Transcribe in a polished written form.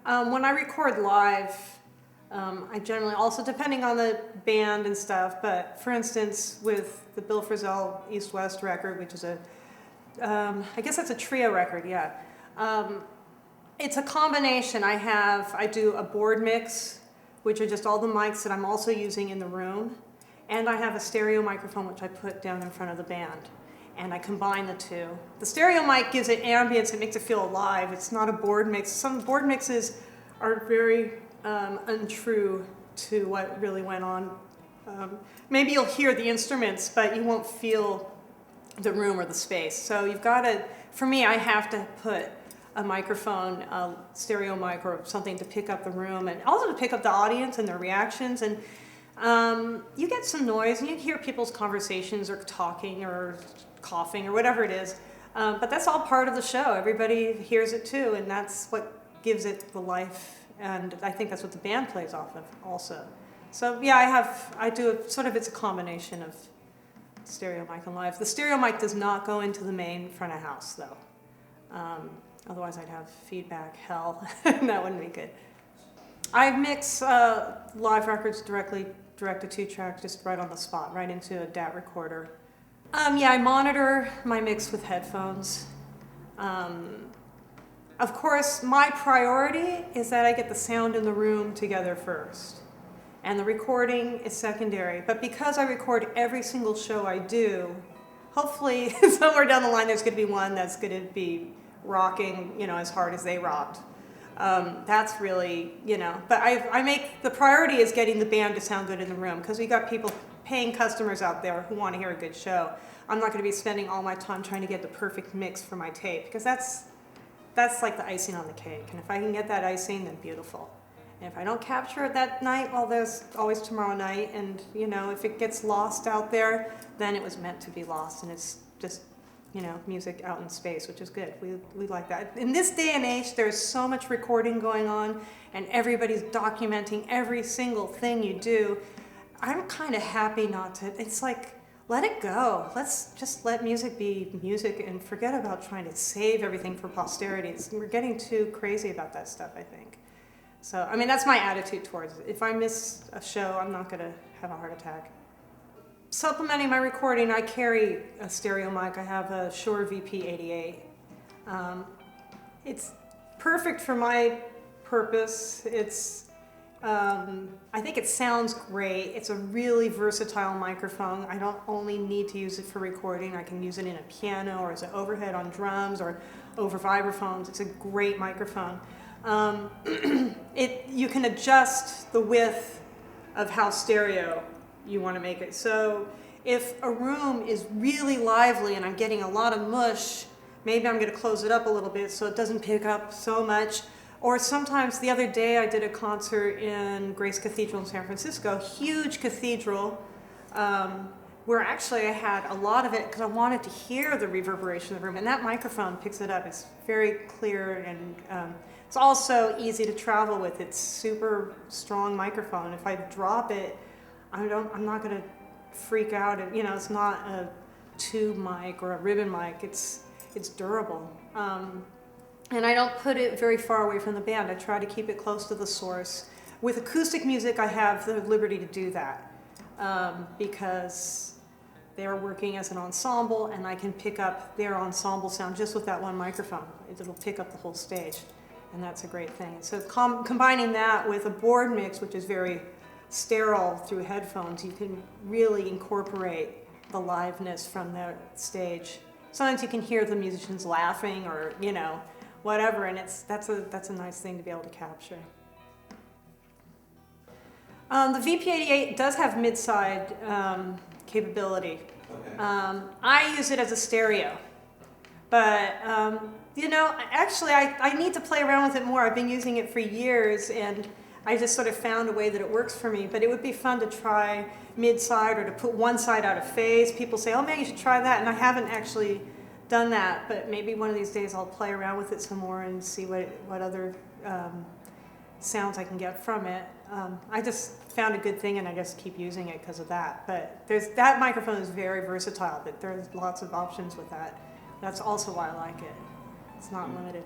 When I record live, I generally also, depending on the band and stuff, but for instance, with the Bill Frisell East-West record, which is I guess that's a trio record, yeah. It's a combination. I do a board mix, which are just all the mics that I'm also using in the room, and I have a stereo microphone which I put down in front of the band, and I combine the two. The stereo mic gives it ambience, it makes it feel alive. It's not a board mix. Some board mixes are very untrue to what really went on. Maybe you'll hear the instruments, but you won't feel the room or the space. So you've got to, for me, I have to put a microphone, a stereo mic or something to pick up the room and also to pick up the audience and their reactions. And you get some noise and you hear people's conversations or talking or coughing or whatever it is. But that's all part of the show. Everybody hears it too, and that's what gives it the life. And I think that's what the band plays off of also. So yeah, it's a combination of stereo mic and live. The stereo mic does not go into the main front of house though. Otherwise I'd have feedback hell, and that wouldn't be good. I mix live records directly, direct to 2-track, just right on the spot, right into a DAT recorder. Yeah, I monitor my mix with headphones. Of course, my priority is that I get the sound in the room together first, and the recording is secondary. But because I record every single show I do, hopefully somewhere down the line there's going to be one that's going to be rocking, as hard as they rocked. That's really, but I make, the priority is getting the band to sound good in the room, because we got people, paying customers out there who want to hear a good show. I'm not going to be spending all my time trying to get the perfect mix for my tape, because that's like the icing on the cake. And if I can get that icing, then beautiful. And if I don't capture it that night, well, there's always tomorrow night. And, if it gets lost out there, then it was meant to be lost. And it's just, music out in space, which is good. We like that. In this day and age, there's so much recording going on, and everybody's documenting every single thing you do. I'm kind of happy not to. It's like, let it go. Let's just let music be music and forget about trying to save everything for posterity. We're getting too crazy about that stuff, I think. So, that's my attitude towards it. If I miss a show, I'm not going to have a heart attack. Supplementing my recording, I carry a stereo mic. I have a Shure VP88. It's perfect for my purpose. I think it sounds great. It's a really versatile microphone. I don't only need to use it for recording. I can use it in a piano or as an overhead on drums or over vibraphones. It's a great microphone. You can adjust the width of how stereo you want to make it. So if a room is really lively and I'm getting a lot of mush, maybe I'm going to close it up a little bit so it doesn't pick up so much. Or sometimes, the other day I did a concert in Grace Cathedral in San Francisco, huge cathedral, where actually I had a lot of it because I wanted to hear the reverberation of the room, and that microphone picks it up. It's very clear, and it's also easy to travel with. It's super strong microphone. If I drop it, I'm not going to freak out. It's not a tube mic or a ribbon mic. It's durable. And I don't put it very far away from the band. I try to keep it close to the source. With acoustic music, I have the liberty to do that because they're working as an ensemble, and I can pick up their ensemble sound just with that one microphone. It'll pick up the whole stage, and that's a great thing. So combining that with a board mix, which is very sterile through headphones, you can really incorporate the liveness from the stage. Sometimes you can hear the musicians laughing or, whatever, and that's a nice thing to be able to capture. The VP88 does have mid-side capability. Okay. I use it as a stereo, but actually I need to play around with it more. I've been using it for years, and I just sort of found a way that it works for me. But it would be fun to try mid-side or to put one side out of phase. People say, "Oh man, you should try that," and I haven't actually done that, but maybe one of these days I'll play around with it some more and see what other sounds I can get from it. I just found a good thing, and I just keep using it because of that. But that microphone is very versatile. There's lots of options with that. That's also why I like it. It's not limited.